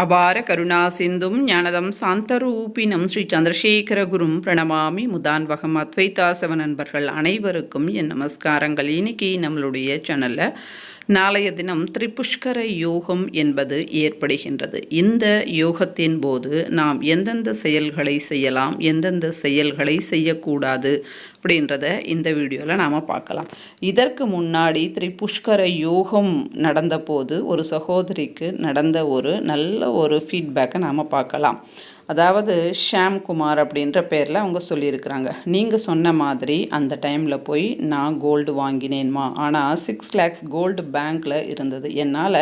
அபார கருணா சிந்தும் ஞானதம் சாந்தரூபினம் ஸ்ரீ சந்திரசேகர குரும் பிரணமாமி முதான்வகம் அத்வைதாசவ நண்பர்கள் அனைவருக்கும் என் நமஸ்காரங்கள். இன்னைக்கு நம்மளுடைய சேனலில் நாளைய தினம் திரிபுஷ்கர யோகம் என்பது ஏற்படுகின்றது. இந்த யோகத்தின் போது நாம் எந்தெந்த செயல்களை செய்யலாம், எந்தெந்த செயல்களை செய்யக்கூடாது அப்படின்றத இந்த வீடியோவில் நாம் பார்க்கலாம். இதற்கு முன்னாடி திரிபுஷ்கர யோகம் நடந்தபோது ஒரு சகோதரிக்கு நடந்த ஒரு நல்ல ஒரு ஃபீட்பேக்கை நாம் பார்க்கலாம். அதாவது ஷாம்குமார் அப்படின்ற பேரில் அவங்க சொல்லியிருக்கிறாங்க, நீங்கள் சொன்ன மாதிரி அந்த டைமில் போய் நான் கோல்டு வாங்கினேன்மா, ஆனால் 6 lakhs கோல்டு பேங்க்கில் இருந்தது, என்னால்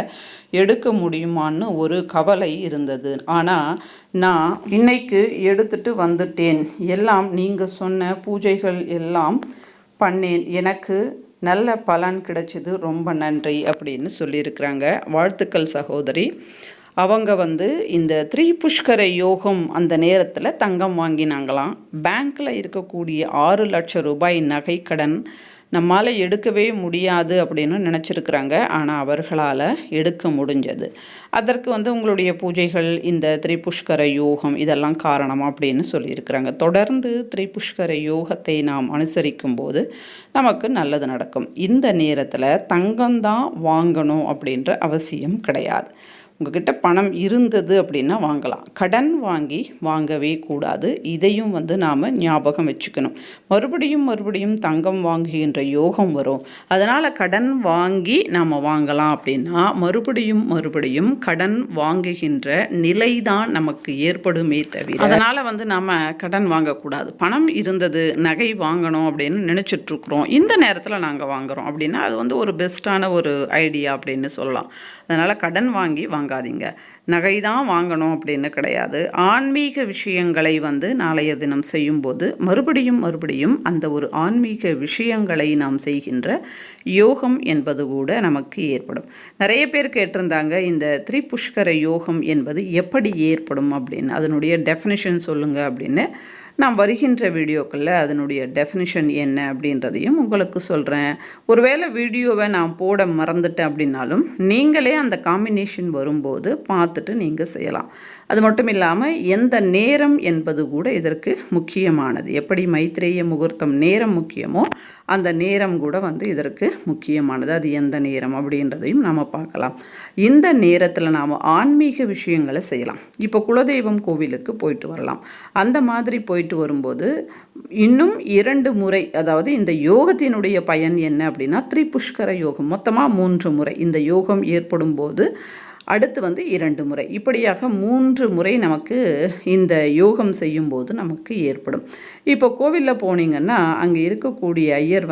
எடுக்க முடியுமான்னு ஒரு கவலை இருந்தது. ஆனால் நான் இன்னைக்கு எடுத்துட்டு வந்துட்டேன், எல்லாம் நீங்கள் சொன்ன பூஜைகள் எல்லாம் பண்ணேன், எனக்கு நல்ல பலன் கிடைச்சிது, ரொம்ப நன்றி அப்படின்னு சொல்லியிருக்கிறாங்க. வாழ்த்துக்கள் சகோதரி. அவங்க இந்த திரிபுஷ்கர யோகம் அந்த நேரத்தில் தங்கம் வாங்கினாங்களாம். பேங்க்கில் இருக்கக்கூடிய 6 லட்சம் ரூபாய் நகை கடன் நம்மால் எடுக்கவே முடியாது அப்படின்னு நினச்சிருக்கிறாங்க. ஆனால் அவர்களால் எடுக்க முடிஞ்சது. அதற்கு உங்களுடைய பூஜைகள், இந்த திரிபுஷ்கர யோகம் இதெல்லாம் காரணம் அப்படின்னு சொல்லியிருக்கிறாங்க. தொடர்ந்து திரிபுஷ்கர யோகத்தை நாம் அனுசரிக்கும் போது நமக்கு நல்லது நடக்கும். இந்த நேரத்தில் தங்கம்தான் வாங்கணும் அப்படின்ற அவசியம் கிடையாது. உங்ககிட்ட பணம் இருந்தது அப்படின்னா வாங்கலாம், கடன் வாங்கவே கூடாது. இதையும் நாம் ஞாபகம் வச்சுக்கணும். மறுபடியும் தங்கம் வாங்குகின்ற யோகம் வரும். அதனால் கடன் வாங்கி நாம் வாங்கலாம் அப்படின்னா மறுபடியும் கடன் வாங்குகின்ற நிலை தான் நமக்கு ஏற்படுமே தவிர, அதனால் நாம் கடன் வாங்கக்கூடாது. பணம் இருந்தது, நகை வாங்கணும் அப்படின்னு நினச்சிட்ருக்குறோம், இந்த நேரத்தில் நாங்கள் வாங்குகிறோம் அப்படின்னா அது ஒரு பெஸ்ட்டான ஒரு ஐடியா அப்படின்னு சொல்லலாம். அதனால் கடன் வாங்காதீங்க. நகை தான் வாங்கணும் அப்படின்னு கிடையாது. ஆன்மீக விஷயங்களை நாளைய தினம் செய்யும்போது மறுபடியும் அந்த ஒரு ஆன்மீக விஷயங்களை நாம் செய்கின்ற யோகம் என்பது கூட நமக்கு ஏற்படும். நிறைய பேர் கேட்டிருந்தாங்க, இந்த திரிபுஷ்கர யோகம் என்பது எப்படி ஏற்படும் அப்படின்னு, அதனுடைய டெஃபினிஷன் சொல்லுங்கள் அப்படின்னு. நான் வருகின்ற வீடியோக்களில் அதனுடைய டெஃபினிஷன் என்ன அப்படின்றதையும் உங்களுக்கு சொல்கிறேன். ஒருவேளை வீடியோவை நான் போட மறந்துட்டேன் அப்படின்னாலும் நீங்களே அந்த காம்பினேஷன் வரும்போது பார்த்துட்டு நீங்கள் செய்யலாம். அது மட்டும் இல்லாமல் எந்த நேரம் என்பது கூட இதற்கு முக்கியமானது. எப்படி மைத்ரேய முகூர்த்தம் நேரம் முக்கியமோ அந்த நேரம் கூட இதற்கு முக்கியமானது. அது எந்த நேரம் அப்படின்றதையும் நாம் பார்க்கலாம். இந்த நேரத்தில் நாம் ஆன்மீக விஷயங்களை செய்யலாம். இப்போ குலதெய்வம் கோவிலுக்கு போயிட்டு வரலாம். அந்த மாதிரி போயிட்டு வரும்போது இன்னும் 2 முறை, அதாவது இந்த யோகத்தினுடைய பயன் என்ன அப்படின்னா, திரிபுஷ்கர யோகம் மொத்தமாக 3 முறை இந்த யோகம் ஏற்படும் போது அடுத்து 2 முறை, இப்படியாக 3 முறை நமக்கு இந்த யோகம் செய்யும்போது நமக்கு ஏற்படும். இப்போ கோவிலில் போனீங்கன்னா அங்கே இருக்கக்கூடிய ஐயர்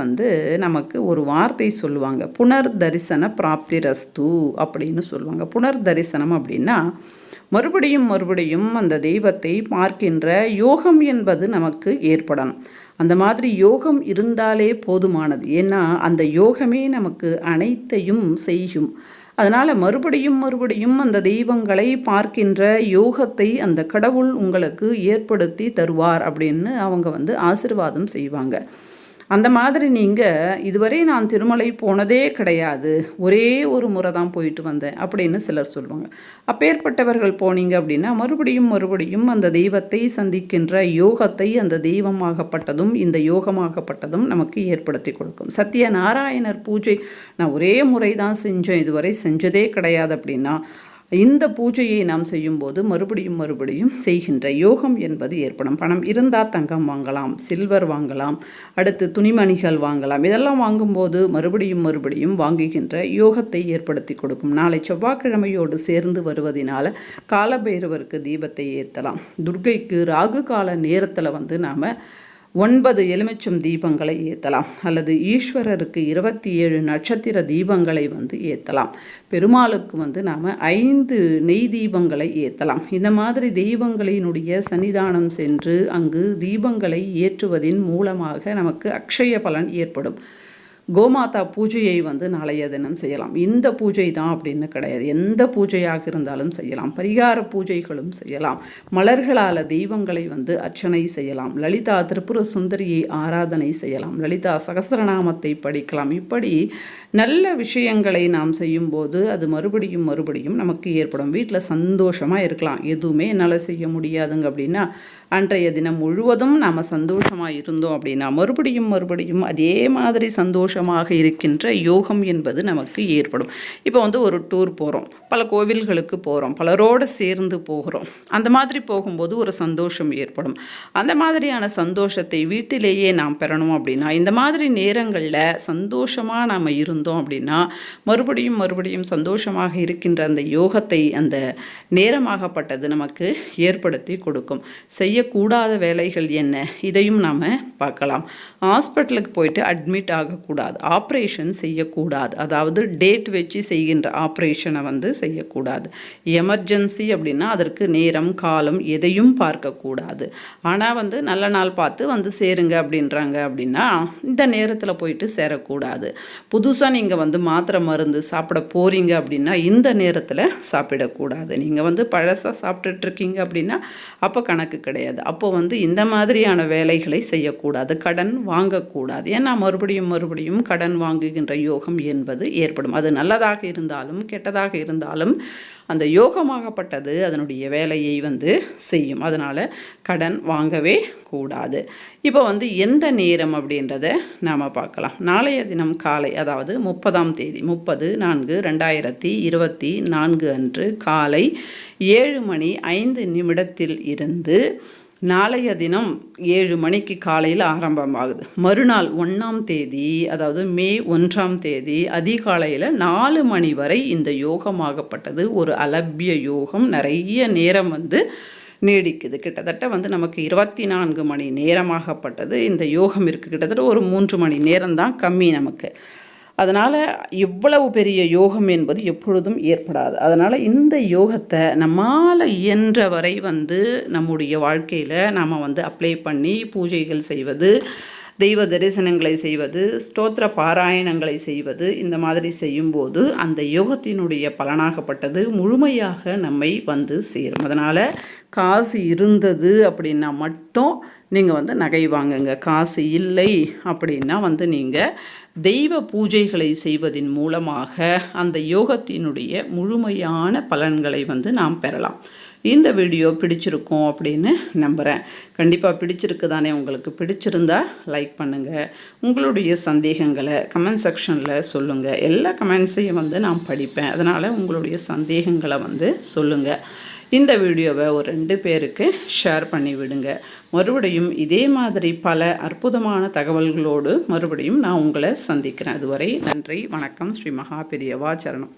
நமக்கு ஒரு வார்த்தை சொல்லுவாங்க, புனர் தரிசன பிராப்தி ரஸ்து அப்படின்னு சொல்லுவாங்க. புனர் தரிசனம் அப்படின்னா மறுபடியும் அந்த தெய்வத்தை பார்க்கின்ற யோகம் என்பது நமக்கு ஏற்படணும். அந்த மாதிரி யோகம் இருந்தாலே போதுமானது. ஏன்னா அந்த யோகமே நமக்கு அனைத்தையும் செய்யும். அதனால் மறுபடியும் அந்த தெய்வங்களை பார்க்கின்ற யோகத்தை அந்த கடவுள் உங்களுக்கு ஏற்படுத்தி தருவார் அப்படின்னு அவங்க ஆசீர்வாதம் செய்வாங்க. அந்த மாதிரி நீங்கள் இதுவரை நான் திருமலை போனதே கிடையாது, ஒரே ஒரு முறை தான் போயிட்டு வந்தேன் அப்படின்னு சிலர் சொல்லுவாங்க. அப்பேற்பட்டவர்கள் போனீங்க அப்படின்னா மறுபடியும் அந்த தெய்வத்தை சந்திக்கின்ற யோகத்தை அந்த தெய்வமாகப்பட்டதும் இந்த யோகமாகப்பட்டதும் நமக்கு ஏற்படுத்தி கொடுக்கும். சத்யநாராயணர் பூஜை நான் ஒரே முறை தான் செஞ்சேன், இதுவரை செஞ்சதே கிடையாது அப்படின்னா இந்த பூஜையை நாம் செய்யும்போது மறுபடியும் செய்கின்ற யோகம் என்பது ஏற்படும். பணம் இருந்தால் தங்கம் வாங்கலாம், சில்வர் வாங்கலாம், அடுத்து துணிமணிகள் வாங்கலாம். இதெல்லாம் வாங்கும்போது மறுபடியும் வாங்குகின்ற யோகத்தை ஏற்படுத்தி கொடுக்கும். நாளை செவ்வாய்க்கிழமையோடு சேர்ந்து வருவதனால காலபைரவருக்கு தீபத்தை ஏற்றலாம். துர்க்கைக்கு ராகு கால நேரத்தில் நாம் 9 எலுமிச்சம் தீபங்களை ஏற்றலாம். அல்லது ஈஸ்வரருக்கு 27 நட்சத்திர தீபங்களை ஏற்றலாம். பெருமாளுக்கு நாம் 5 நெய் தீபங்களை ஏற்றலாம். இந்த மாதிரி தெய்வங்களினுடைய சன்னிதானம் சென்று அங்கு தீபங்களை ஏற்றுவதின் மூலமாக நமக்கு அக்ஷய பலன் ஏற்படும். கோமாதா பூஜையை வந்து நாளைய தினம் செய்யலாம். இந்த பூஜை தான் அப்படின்னு கிடையாது, எந்த பூஜையாக இருந்தாலும் செய்யலாம். பரிகார பூஜைகளும் செய்யலாம். மலர்களால் தெய்வங்களை வந்து அர்ச்சனை செய்யலாம். லலிதா திரிபுர சுந்தரியை ஆராதனை செய்யலாம். லலிதா சகஸ்ரநாமத்தை படிக்கலாம். இப்படி நல்ல விஷயங்களை நாம் செய்யும்போது அது மறுபடியும் நமக்கு ஏற்படும். வீட்டில் சந்தோஷமாக இருக்கலாம். எதுவுமே என்னால் செய்ய முடியாதுங்க அப்படின்னா அன்றைய தினம் முழுவதும் நாம் சந்தோஷமாக இருந்தோம் அப்படின்னா மறுபடியும் அதே மாதிரி சந்தோஷமாக இருக்கின்ற யோகம் என்பது நமக்கு ஏற்படும். இப்போ வந்து ஒரு டூர் போகிறோம், பல கோவில்களுக்கு போகிறோம், பலரோடு சேர்ந்து போகிறோம். அந்த மாதிரி போகும்போது ஒரு சந்தோஷம் ஏற்படும். அந்த மாதிரியான சந்தோஷத்தை வீட்டிலேயே நாம் பெறணும் அப்படின்னா இந்த மாதிரி நேரங்களில் சந்தோஷமாக நாம் இருந்தோம் அப்படின்னா மறுபடியும் சந்தோஷமாக இருக்கின்ற அந்த யோகத்தை அந்த நேரமாகப்பட்டது நமக்கு ஏற்படுத்தி கொடுக்கும். செய்யக்கூடாத வேலைகள் என்ன, இதையும் நாம் பார்க்கலாம். ஹாஸ்பிட்டலுக்கு போயிட்டு அட்மிட் ஆகக்கூடாது, ஆப்ரேஷன் செய்யக்கூடாது. அதாவது டேட் வச்சு செய்கின்ற ஆப்ரேஷனை வந்து செய்யக்கூடாது. எமர்ஜென்சி அப்படின்னா அதற்கு நேரம் காலம் எதையும் பார்க்கக்கூடாது. ஆனால் வந்து நல்ல நாள் பார்த்து வந்து சேருங்க அப்படின்றாங்க அப்படின்னா இந்த நேரத்தில் போயிட்டு சேரக்கூடாது. புதுசாக நீங்கள் வந்து மாத்திரை மருந்து சாப்பிட போகிறீங்க அப்படின்னா இந்த நேரத்தில் சாப்பிடக்கூடாது. நீங்கள் வந்து பழசாக சாப்பிட்டுட்ருக்கீங்க அப்படின்னா அப்போ கணக்கு கிடையாது. அப்போ வந்து இந்த மாதிரியான வேலைகளை செய்யக்கூடாது. கடன் வாங்கக்கூடாது. ஏன்னா மறுபடியும் கடன் வாங்குகின்ற யோகம் என்பது ஏற்படும். அது நல்லதாக இருந்தாலும் கெட்டதாக இருந்தாலும் அந்த யோகமாகப்பட்டது அதனுடைய வேலையை வந்து செய்யும். அதனால் கடன் வாங்கவே கூடாது. இப்போ வந்து எந்த நேரம் அப்படின்றத நாம் பார்க்கலாம். நாளைய தினம் காலை, அதாவது 30ஆம் தேதி 30/4/2024 அன்று காலை 7:05 இருந்து நாளைய தினம் 7 மணிக்கு காலையில் ஆரம்பமாகுது. மறுநாள் 1ஆம் தேதி, அதாவது மே 1ஆம் தேதி அதிகாலையில் 4 மணி வரை இந்த யோகமாகப்பட்டது ஒரு அலபிய யோகம். நிறைய நேரம் வந்து நீடிக்குது. கிட்டத்தட்ட வந்து நமக்கு 24 மணி நேரமாகப்பட்டது இந்த யோகம் இருக்குது. கிட்டத்தட்ட ஒரு 3 மணி நேரம்தான் கம்மி நமக்கு. அதனால் இவ்வளவு பெரிய யோகம் என்பது எப்பொழுதும் ஏற்படாது. அதனால் இந்த யோகத்தை நம்மால் இயன்ற வரை வந்து நம்முடைய வாழ்க்கையில் நாம் வந்து அப்ளை பண்ணி பூஜைகள் செய்வது, தெய்வ தரிசனங்களை செய்வது, ஸ்தோத்திர பாராயணங்களை செய்வது, இந்த மாதிரி செய்யும்போது அந்த யோகத்தினுடைய பலனாகப்பட்டது முழுமையாக நம்மை வந்து சேரும். அதனால் காசு இருந்தது அப்படின்னா மட்டும் நீங்கள் வந்து நகை வாங்குங்க. காசு இல்லை அப்படின்னா வந்து நீங்கள் தெய்வ பூஜைகளை செய்வதின் மூலமாக அந்த யோகத்தினுடைய முழுமையான பலன்களை வந்து நாம் பெறலாம். இந்த வீடியோ பிடிச்சிருக்கும் அப்படின்னு நம்புகிறேன். கண்டிப்பாக பிடிச்சிருக்கு தானே? உங்களுக்கு பிடிச்சிருந்தா லைக் பண்ணுங்கள். உங்களுடைய சந்தேகங்களை கமெண்ட் செக்ஷனில் சொல்லுங்கள். எல்லா கமெண்ட்ஸையும் வந்து நான் படிப்பேன். அதனால் உங்களுடைய சந்தேகங்களை வந்து சொல்லுங்கள். இந்த வீடியோவை ஒரு 2 பேருக்கு ஷேர் பண்ணி விடுங்க. மறுபடியும் இதே மாதிரி பல அற்புதமான தகவல்களோடு மறுபடியும் நான் உங்களை சந்திக்கிறேன். அதுவரை நன்றி, வணக்கம். ஸ்ரீ மகா பெரியவா சரணம்.